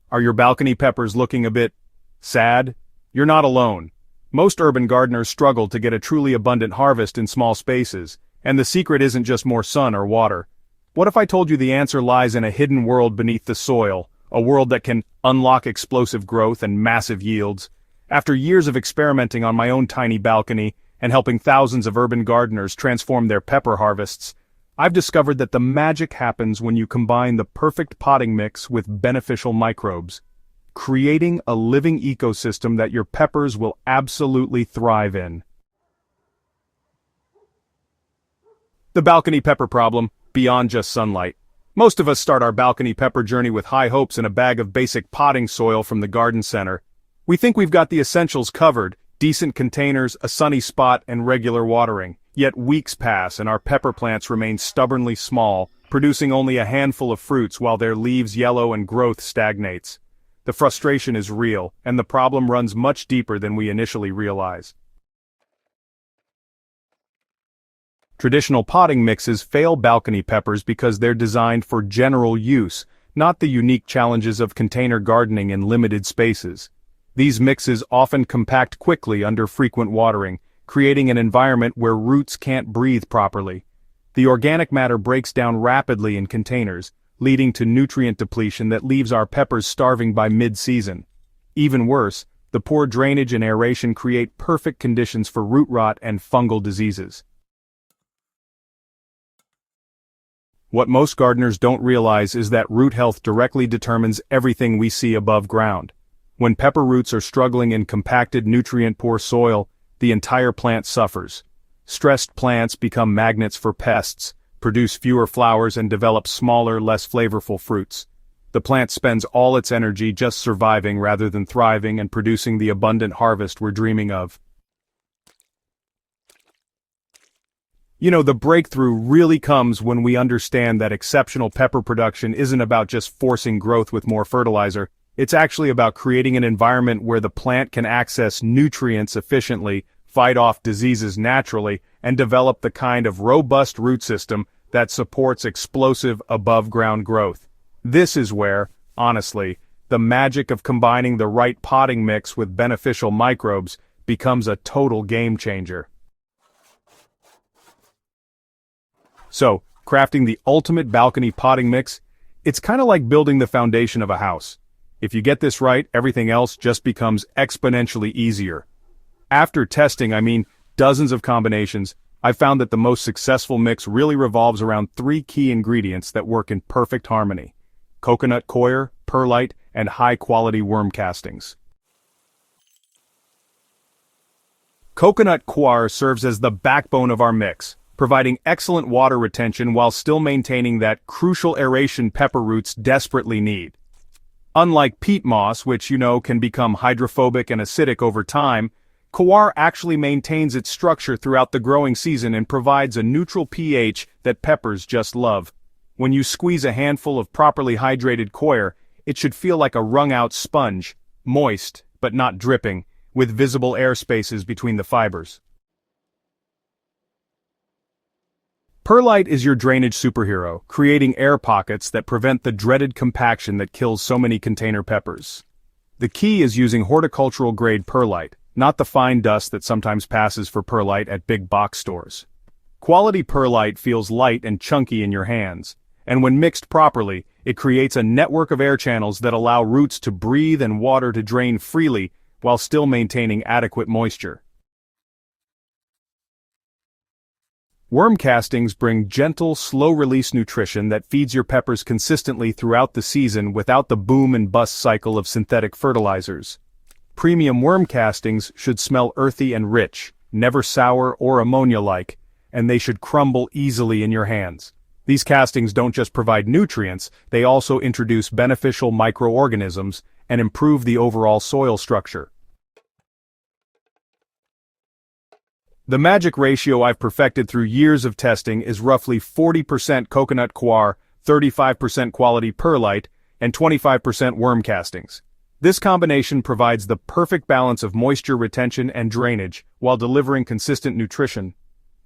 Are your balcony peppers looking a bit sad? You're not alone. Most urban gardeners struggle to get a truly abundant harvest in small spaces, and the secret isn't just more sun or water. What if I told you the answer lies in a hidden world beneath the soil, a world that can unlock explosive growth and massive yields? After years of experimenting on my own tiny balcony and helping thousands of urban gardeners transform their pepper harvests, I've discovered that the magic happens when you combine the perfect potting mix with beneficial microbes, creating a living ecosystem that your peppers will absolutely thrive in. The balcony pepper problem, beyond just sunlight. Most of us start our balcony pepper journey with high hopes and a bag of basic potting soil from the garden center. We think we've got the essentials covered: decent containers, a sunny spot, and regular watering. Yet weeks pass and our pepper plants remain stubbornly small, producing only a handful of fruits while their leaves yellow and growth stagnates. The frustration is real, and the problem runs much deeper than we initially realize. Traditional potting mixes fail balcony peppers because they're designed for general use, not the unique challenges of container gardening in limited spaces. These mixes often compact quickly under frequent watering, creating an environment where roots can't breathe properly. The organic matter breaks down rapidly in containers, leading to nutrient depletion that leaves our peppers starving by mid-season. Even worse, the poor drainage and aeration create perfect conditions for root rot and fungal diseases. What most gardeners don't realize is that root health directly determines everything we see above ground. When pepper roots are struggling in compacted, nutrient-poor soil, the entire plant suffers. Stressed plants become magnets for pests, produce fewer flowers and develop smaller, less flavorful fruits. The plant spends all its energy just surviving rather than thriving and producing the abundant harvest we're dreaming of. The breakthrough really comes when we understand that exceptional pepper production isn't about just forcing growth with more fertilizer. It's actually about creating an environment where the plant can access nutrients efficiently, fight off diseases naturally, and develop the kind of robust root system that supports explosive above-ground growth. This is where, honestly, the magic of combining the right potting mix with beneficial microbes becomes a total game changer. So, crafting the ultimate balcony potting mix, it's kind of like building the foundation of a house. If you get this right, everything else just becomes exponentially easier. After testing, dozens of combinations, I've found that the most successful mix really revolves around 3 key ingredients that work in perfect harmony: coconut coir, perlite, and high-quality worm castings. Coconut coir serves as the backbone of our mix, providing excellent water retention while still maintaining that crucial aeration pepper roots desperately need. Unlike peat moss, which can become hydrophobic and acidic over time, coir actually maintains its structure throughout the growing season and provides a neutral pH that peppers just love. When you squeeze a handful of properly hydrated coir, it should feel like a wrung-out sponge, moist, but not dripping, with visible air spaces between the fibers. Perlite is your drainage superhero, creating air pockets that prevent the dreaded compaction that kills so many container peppers. The key is using horticultural-grade perlite, not the fine dust that sometimes passes for perlite at big box stores. Quality perlite feels light and chunky in your hands, and when mixed properly, it creates a network of air channels that allow roots to breathe and water to drain freely while still maintaining adequate moisture. Worm castings bring gentle, slow-release nutrition that feeds your peppers consistently throughout the season without the boom and bust cycle of synthetic fertilizers. Premium worm castings should smell earthy and rich, never sour or ammonia-like, and they should crumble easily in your hands. These castings don't just provide nutrients, they also introduce beneficial microorganisms and improve the overall soil structure. The magic ratio I've perfected through years of testing is roughly 40% coconut coir, 35% quality perlite, and 25% worm castings. This combination provides the perfect balance of moisture retention and drainage, while delivering consistent nutrition.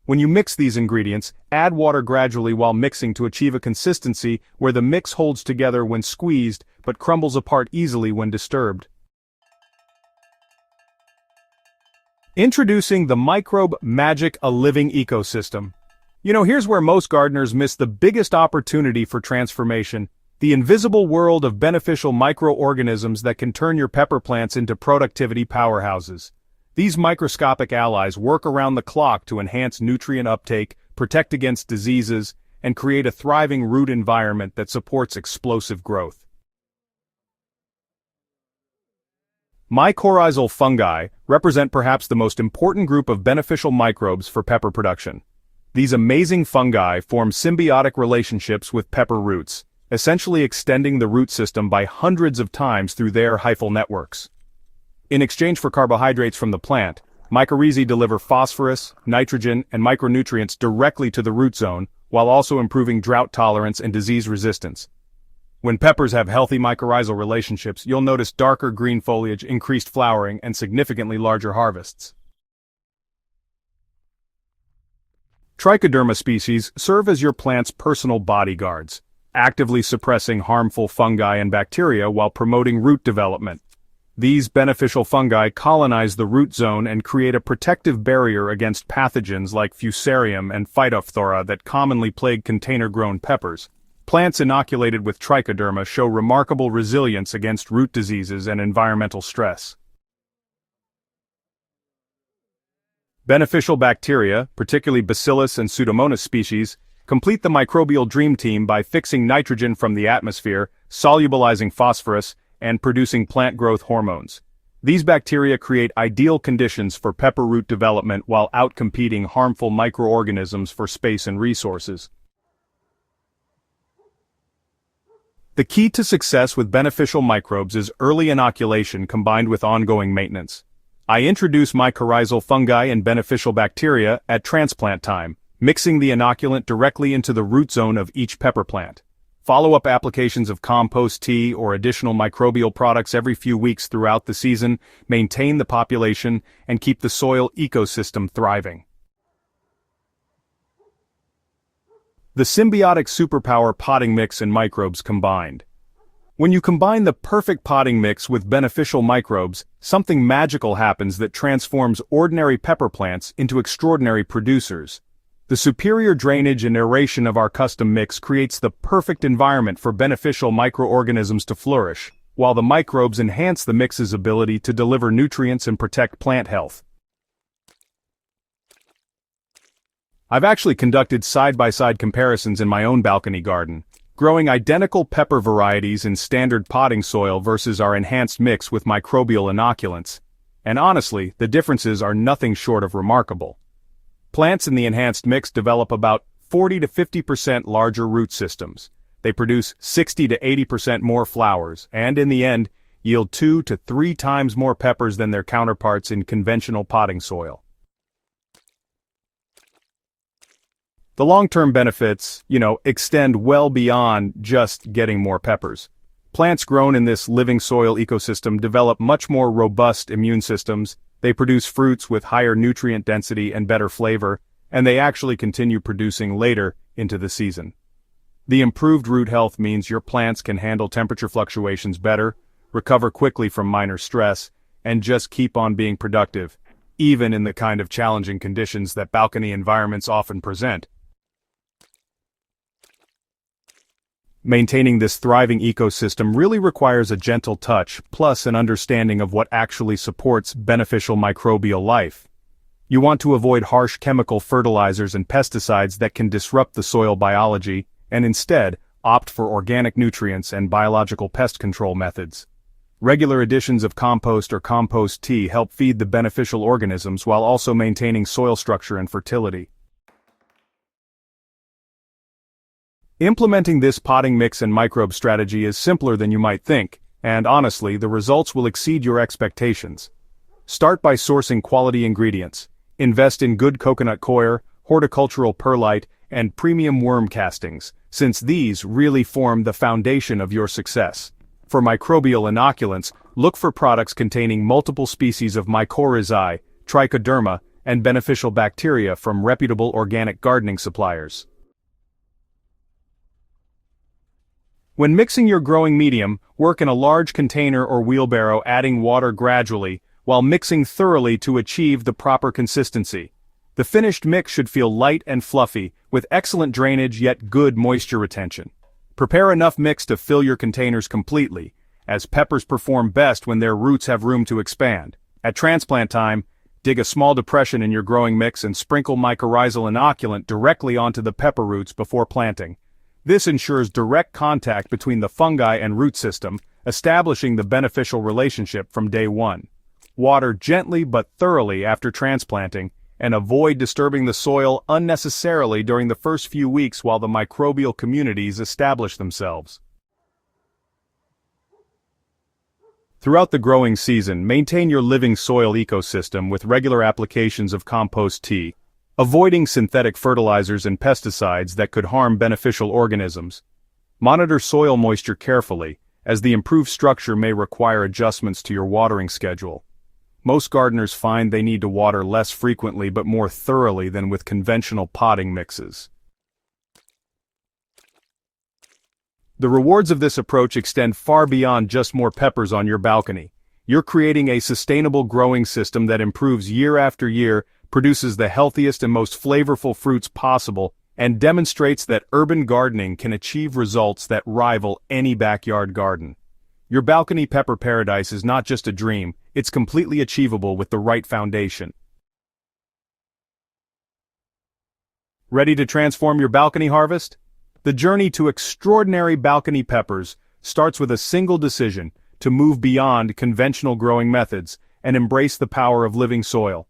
When you mix these ingredients, add water gradually while mixing to achieve a consistency where the mix holds together when squeezed but crumbles apart easily when disturbed. Introducing the microbe magic, a living ecosystem. Here's where most gardeners miss the biggest opportunity for transformation: the invisible world of beneficial microorganisms that can turn your pepper plants into productivity powerhouses. These microscopic allies work around the clock to enhance nutrient uptake, protect against diseases, and create a thriving root environment that supports explosive growth. Mycorrhizal fungi represent perhaps the most important group of beneficial microbes for pepper production. These amazing fungi form symbiotic relationships with pepper roots, essentially extending the root system by hundreds of times through their hyphal networks. In exchange for carbohydrates from the plant, mycorrhizae deliver phosphorus, nitrogen, and micronutrients directly to the root zone, while also improving drought tolerance and disease resistance. When peppers have healthy mycorrhizal relationships, you'll notice darker green foliage, increased flowering, and significantly larger harvests. Trichoderma species serve as your plant's personal bodyguards, actively suppressing harmful fungi and bacteria while promoting root development. These beneficial fungi colonize the root zone and create a protective barrier against pathogens like Fusarium and Phytophthora that commonly plague container-grown peppers. Plants inoculated with trichoderma show remarkable resilience against root diseases and environmental stress. Beneficial bacteria, particularly Bacillus and Pseudomonas species, complete the microbial dream team by fixing nitrogen from the atmosphere, solubilizing phosphorus, and producing plant growth hormones. These bacteria create ideal conditions for pepper root development while outcompeting harmful microorganisms for space and resources. The key to success with beneficial microbes is early inoculation combined with ongoing maintenance. I introduce mycorrhizal fungi and beneficial bacteria at transplant time, mixing the inoculant directly into the root zone of each pepper plant. Follow-up applications of compost tea or additional microbial products every few weeks throughout the season maintain the population and keep the soil ecosystem thriving. The symbiotic superpower potting mix and microbes combined. When you combine the perfect potting mix with beneficial microbes, something magical happens that transforms ordinary pepper plants into extraordinary producers. The superior drainage and aeration of our custom mix creates the perfect environment for beneficial microorganisms to flourish, while the microbes enhance the mix's ability to deliver nutrients and protect plant health. I've actually conducted side-by-side comparisons in my own balcony garden, growing identical pepper varieties in standard potting soil versus our enhanced mix with microbial inoculants. And honestly, the differences are nothing short of remarkable. Plants in the enhanced mix develop about 40 to 50% larger root systems. They produce 60 to 80% more flowers, and in the end, yield 2 to 3 times more peppers than their counterparts in conventional potting soil. The long-term benefits, extend well beyond just getting more peppers. Plants grown in this living soil ecosystem develop much more robust immune systems. They produce fruits with higher nutrient density and better flavor, and they actually continue producing later into the season. The improved root health means your plants can handle temperature fluctuations better, recover quickly from minor stress, and just keep on being productive, even in the kind of challenging conditions that balcony environments often present. Maintaining this thriving ecosystem really requires a gentle touch, plus an understanding of what actually supports beneficial microbial life. You want to avoid harsh chemical fertilizers and pesticides that can disrupt the soil biology, and instead, opt for organic nutrients and biological pest control methods. Regular additions of compost or compost tea help feed the beneficial organisms while also maintaining soil structure and fertility. Implementing this potting mix and microbe strategy is simpler than you might think, and honestly, the results will exceed your expectations. Start by sourcing quality ingredients. Invest in good coconut coir, horticultural perlite, and premium worm castings, since these really form the foundation of your success. For microbial inoculants, look for products containing multiple species of mycorrhizae, trichoderma, and beneficial bacteria from reputable organic gardening suppliers. When mixing your growing medium, work in a large container or wheelbarrow, adding water gradually, while mixing thoroughly to achieve the proper consistency. The finished mix should feel light and fluffy, with excellent drainage yet good moisture retention. Prepare enough mix to fill your containers completely, as peppers perform best when their roots have room to expand. At transplant time, dig a small depression in your growing mix and sprinkle mycorrhizal inoculant directly onto the pepper roots before planting. This ensures direct contact between the fungi and root system, establishing the beneficial relationship from day one. Water gently but thoroughly after transplanting, and avoid disturbing the soil unnecessarily during the first few weeks while the microbial communities establish themselves. Throughout the growing season, maintain your living soil ecosystem with regular applications of compost tea, avoiding synthetic fertilizers and pesticides that could harm beneficial organisms. Monitor soil moisture carefully, as the improved structure may require adjustments to your watering schedule. Most gardeners find they need to water less frequently but more thoroughly than with conventional potting mixes. The rewards of this approach extend far beyond just more peppers on your balcony. You're creating a sustainable growing system that improves year after year, produces the healthiest and most flavorful fruits possible, and demonstrates that urban gardening can achieve results that rival any backyard garden. Your balcony pepper paradise is not just a dream, it's completely achievable with the right foundation. Ready to transform your balcony harvest? The journey to extraordinary balcony peppers starts with a single decision: to move beyond conventional growing methods and embrace the power of living soil.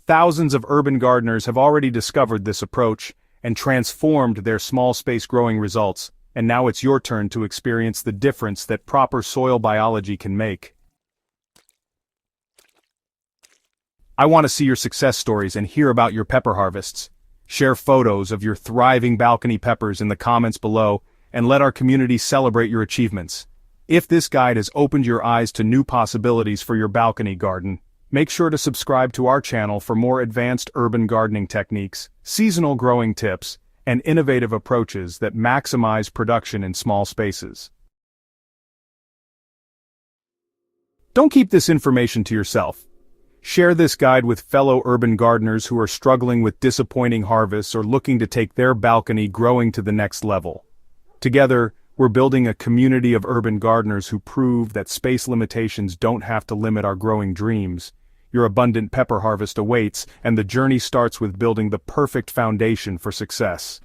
Thousands of urban gardeners have already discovered this approach and transformed their small space growing results, and now it's your turn to experience the difference that proper soil biology can make. I want to see your success stories and hear about your pepper harvests. Share photos of your thriving balcony peppers in the comments below, and let our community celebrate your achievements. If this guide has opened your eyes to new possibilities for your balcony garden, make sure to subscribe to our channel for more advanced urban gardening techniques, seasonal growing tips, and innovative approaches that maximize production in small spaces. Don't keep this information to yourself. Share this guide with fellow urban gardeners who are struggling with disappointing harvests or looking to take their balcony growing to the next level. Together, we're building a community of urban gardeners who prove that space limitations don't have to limit our growing dreams. Your abundant pepper harvest awaits, and the journey starts with building the perfect foundation for success.